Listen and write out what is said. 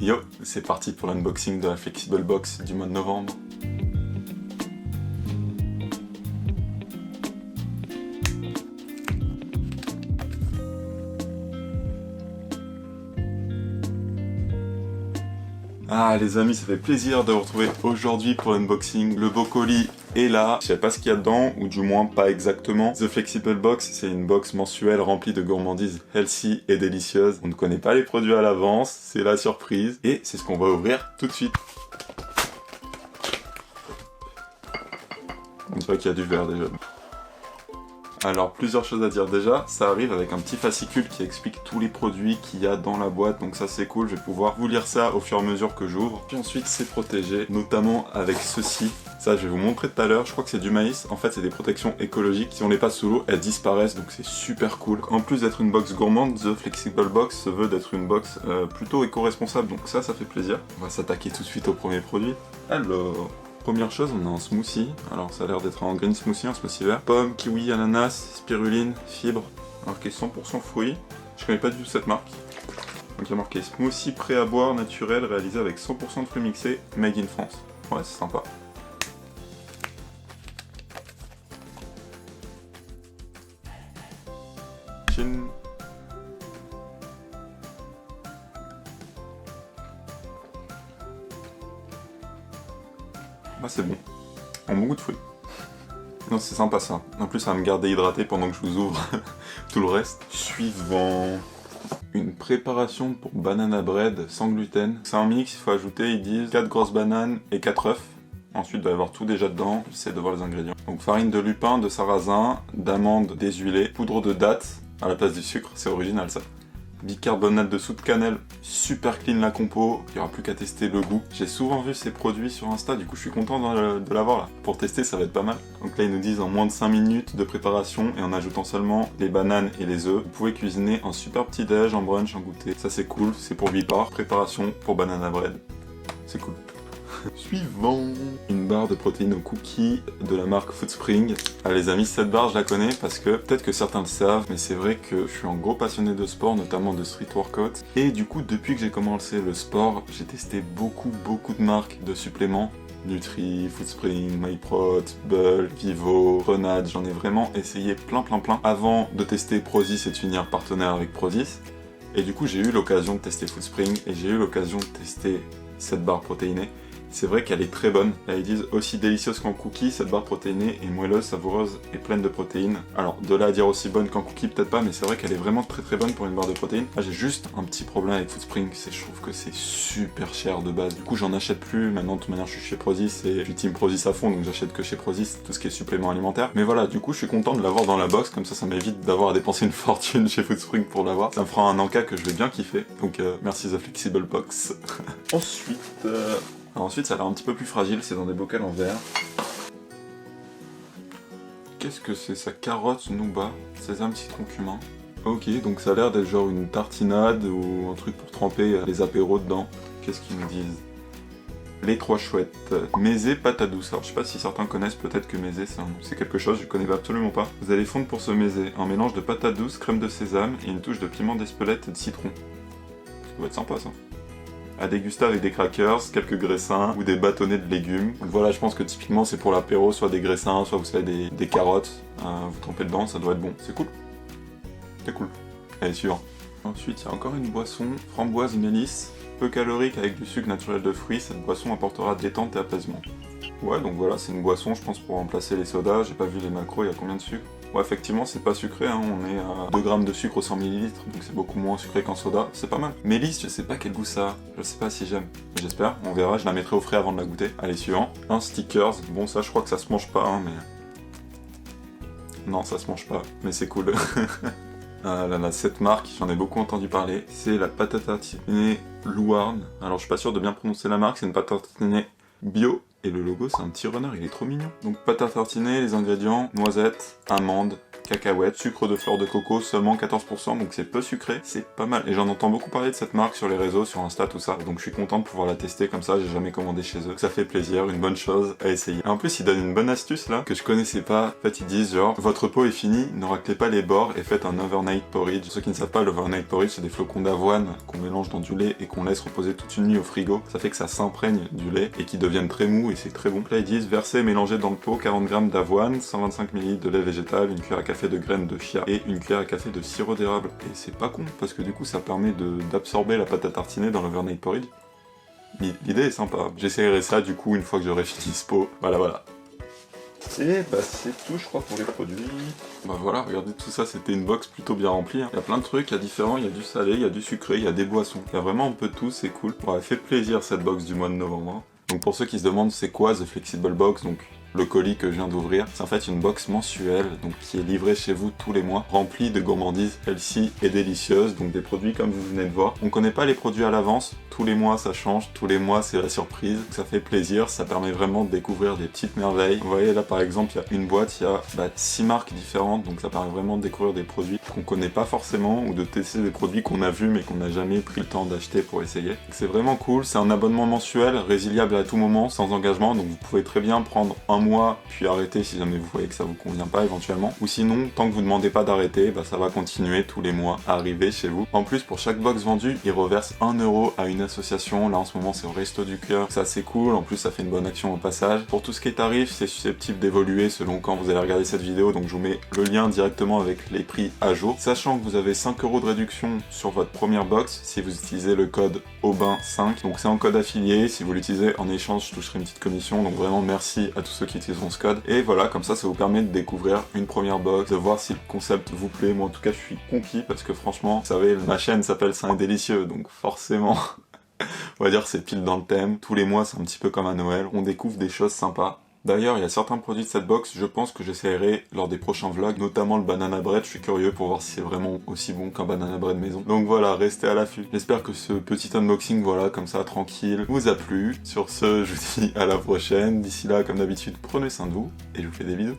Yo, c'est parti pour l'unboxing de la Flexible Box du mois de novembre. Ah les amis, ça fait plaisir de vous retrouver aujourd'hui pour l'unboxing. Le beau colis est là, je sais pas ce qu'il y a dedans, ou du moins pas exactement. The Flexible Box, c'est une box mensuelle remplie de gourmandises healthy et délicieuses. On ne connaît pas les produits à l'avance, c'est la surprise, et c'est ce qu'on va ouvrir tout de suite. On dirait qu'il y a du verre déjà. Alors plusieurs choses à dire déjà, ça arrive avec un petit fascicule qui explique tous les produits qu'il y a dans la boîte, donc ça c'est cool, je vais pouvoir vous lire ça au fur et à mesure que j'ouvre. Puis ensuite c'est protégé, notamment avec ceci, ça je vais vous montrer tout à l'heure, je crois que c'est du maïs, en fait c'est des protections écologiques, si on les passe sous l'eau elles disparaissent, donc c'est super cool. En plus d'être une box gourmande, The Flexible Box se veut d'être une box plutôt éco-responsable, donc ça fait plaisir. On va s'attaquer tout de suite au premier produit. Alors... Première chose, on a un smoothie. Alors ça a l'air d'être un green smoothie, un smoothie vert. Pomme, kiwi, ananas, spiruline, fibres. Marqué 100% fruits. Je connais pas du tout cette marque. Donc il y a marqué smoothie prêt à boire naturel réalisé avec 100% de fruits mixés, made in France. Ouais, c'est sympa. Chin. Ah c'est bon. En bon goût de fruits. Non, c'est sympa ça. En plus, ça va me garder hydraté pendant que je vous ouvre tout le reste. Suivant. Une préparation pour banana bread sans gluten. C'est un mix, il faut ajouter, ils disent 4 grosses bananes et 4 œufs. Ensuite, il doit y avoir tout déjà dedans, j'essaie de voir les ingrédients. Donc farine de lupin, de sarrasin, d'amandes déshuilées, poudre de dattes à la place du sucre, c'est original ça. Bicarbonate de soude cannelle, super clean la compo, il n'y aura plus qu'à tester le goût. J'ai souvent vu ces produits sur Insta, du coup je suis content de l'avoir là. Pour tester ça va être pas mal. Donc là ils nous disent en moins de 5 minutes de préparation et en ajoutant seulement les bananes et les œufs. Vous pouvez cuisiner un super petit déj, en brunch, en goûter. Ça c'est cool, c'est pour Vipar. Préparation pour banana bread. C'est cool. Suivant, une barre de protéines au cookies de la marque Foodspring. Ah les amis, cette barre je la connais parce que peut-être que certains le savent, mais c'est vrai que je suis un gros passionné de sport, notamment de street workout. Et du coup, depuis que j'ai commencé le sport, j'ai testé beaucoup de marques de suppléments. Nutri, Foodspring, MyProt, Bull, Vivo, Grenade, j'en ai vraiment essayé plein avant de tester Prozis et de finir partenaire avec Prozis. Et du coup, j'ai eu l'occasion de tester Foodspring et j'ai eu l'occasion de tester cette barre protéinée. C'est vrai qu'elle est très bonne. Là, ils disent aussi délicieuse qu'en cookie, cette barre protéinée est moelleuse, savoureuse et pleine de protéines. Alors, de là à dire aussi bonne qu'en cookie, peut-être pas, mais c'est vrai qu'elle est vraiment très bonne pour une barre de protéines. Là, j'ai juste un petit problème avec Foodspring, c'est je trouve que c'est super cher de base. Du coup, j'en achète plus. Maintenant, de toute manière, je suis chez Prozis et je suis team Prozis à fond, donc j'achète que chez Prozis tout ce qui est supplément alimentaire. Mais voilà, du coup, je suis content de l'avoir dans la box, comme ça m'évite d'avoir à dépenser une fortune chez Foodspring pour l'avoir. Ça me fera un encas que je vais bien kiffer. Donc, merci The Flexible Box. Ensuite, ça a l'air un petit peu plus fragile, c'est dans des bocals en verre. Qu'est-ce que c'est ça? Carotte, nougat, sésame, citron, cumin. Ok, donc ça a l'air d'être genre une tartinade ou un truc pour tremper les apéros dedans. Qu'est-ce qu'ils nous disent? Les trois chouettes. Mézé, pâte douce. Alors je sais pas si certains connaissent, peut-être que mézé c'est quelque chose, je connais absolument pas. Vous allez fondre pour ce mézé un mélange de pâte douce, crème de sésame et une touche de piment d'Espelette et de citron. Ça doit être sympa ça. À déguster avec des crackers, quelques graissins ou des bâtonnets de légumes. Donc voilà, je pense que typiquement c'est pour l'apéro, soit des graissins, soit vous savez des carottes. Vous trempez dedans, ça doit être bon. C'est cool. C'est cool. Allez, suivant. Ensuite, il y a encore une boisson, framboise mélisse, peu calorique avec du sucre naturel de fruits. Cette boisson apportera détente et apaisement. Ouais, donc voilà, c'est une boisson, je pense, pour remplacer les sodas. J'ai pas vu les macros, il y a combien de sucre? Ouais, effectivement, c'est pas sucré, hein. On est à 2 grammes de sucre au 100 ml, donc c'est beaucoup moins sucré qu'en soda. C'est pas mal. Mélisse, je sais pas quel goût ça a. Je sais pas si j'aime. J'espère, on verra, je la mettrai au frais avant de la goûter. Allez, suivant. Un stickers. Bon, ça, je crois que ça se mange pas, hein, mais... Non, ça se mange pas, mais c'est cool. Ah là là, cette marque, j'en ai beaucoup entendu parler. C'est la pâte à tartiner Louarn. Alors, je suis pas sûr de bien prononcer la marque, c'est une pâte à tartiner bio. Et le logo, c'est un petit runner, il est trop mignon. Donc pâte à tartiner, les ingrédients, noisettes, amandes, cacahuètes, sucre de fleur de coco, seulement 14%, donc c'est peu sucré, c'est pas mal. Et j'en entends beaucoup parler de cette marque sur les réseaux, sur Insta, tout ça, donc je suis content de pouvoir la tester comme ça, j'ai jamais commandé chez eux. Ça fait plaisir, une bonne chose à essayer. Et en plus, ils donnent une bonne astuce là, que je connaissais pas. En fait, ils disent genre, votre pot est fini, ne raclez pas les bords et faites un overnight porridge. Pour ceux qui ne savent pas, l'overnight porridge, c'est des flocons d'avoine qu'on mélange dans du lait et qu'on laisse reposer toute une nuit au frigo. Ça fait que ça s'imprègne du lait et qu'ils deviennent très mous et c'est très bon. Là, ils disent, versez et mélangez dans le pot 40 g d'avoine, 125 ml de lait végétal, une cuillère à café de graines de chia et une cuillère à café de sirop d'érable. Et c'est pas con, parce que du coup, ça permet d'absorber la pâte à tartiner dans l'overnight porridge. L'idée est sympa. J'essayerai ça du coup une fois que j'aurai fini ce pot. Voilà. Et bah c'est tout je crois pour les produits. Bah voilà, regardez tout ça, c'était une box plutôt bien remplie. Il y a plein de trucs, il y a différents, il y a du salé, il y a du sucré, il y a des boissons. Il y a vraiment un peu de tout, c'est cool. Bon, elle fait plaisir cette box du mois de novembre. Donc pour ceux qui se demandent c'est quoi The Flexible Box, donc le colis que je viens d'ouvrir, c'est en fait une box mensuelle, donc qui est livrée chez vous tous les mois, remplie de gourmandises healthy et délicieuses, donc des produits comme vous venez de voir. On connaît pas les produits à l'avance, tous les mois ça change, tous les mois c'est la surprise, ça fait plaisir, ça permet vraiment de découvrir des petites merveilles. Vous voyez là par exemple, il y a une boîte, il y a 6 marques différentes, donc ça permet vraiment de découvrir des produits qu'on connaît pas forcément, ou de tester des produits qu'on a vus mais qu'on n'a jamais pris le temps d'acheter pour essayer. C'est vraiment cool, c'est un abonnement mensuel, résiliable à tout moment, sans engagement, donc vous pouvez très bien prendre un mois puis arrêter si jamais vous voyez que ça vous convient pas éventuellement, ou sinon tant que vous ne demandez pas d'arrêter, bah ça va continuer tous les mois à arriver chez vous. En plus pour chaque box vendue, ils reversent 1 € à une association, là en ce moment c'est au Resto du Cœur, c'est assez cool, en plus ça fait une bonne action au passage. Pour tout ce qui est tarif, c'est susceptible d'évoluer selon quand vous allez regarder cette vidéo, donc je vous mets le lien directement avec les prix à jour, sachant que vous avez 5 € de réduction sur votre première box si vous utilisez le code AUBAIN5, donc c'est un code affilié, si vous l'utilisez en échange je toucherai une petite commission, donc vraiment merci à tous ceux qui utiliseront ce code, et voilà, comme ça vous permet de découvrir une première box, de voir si le concept vous plaît. Moi en tout cas je suis conquis parce que franchement, vous savez, ma chaîne s'appelle Sain et Délicieux, donc forcément on va dire que c'est pile dans le thème. Tous les mois c'est un petit peu comme à Noël, on découvre des choses sympas. D'ailleurs, il y a certains produits de cette box, je pense que j'essaierai lors des prochains vlogs, notamment le banana bread, je suis curieux pour voir si c'est vraiment aussi bon qu'un banana bread maison. Donc voilà, restez à l'affût. J'espère que ce petit unboxing, voilà, comme ça, tranquille, vous a plu. Sur ce, je vous dis à la prochaine. D'ici là, comme d'habitude, prenez soin de vous, et je vous fais des bisous.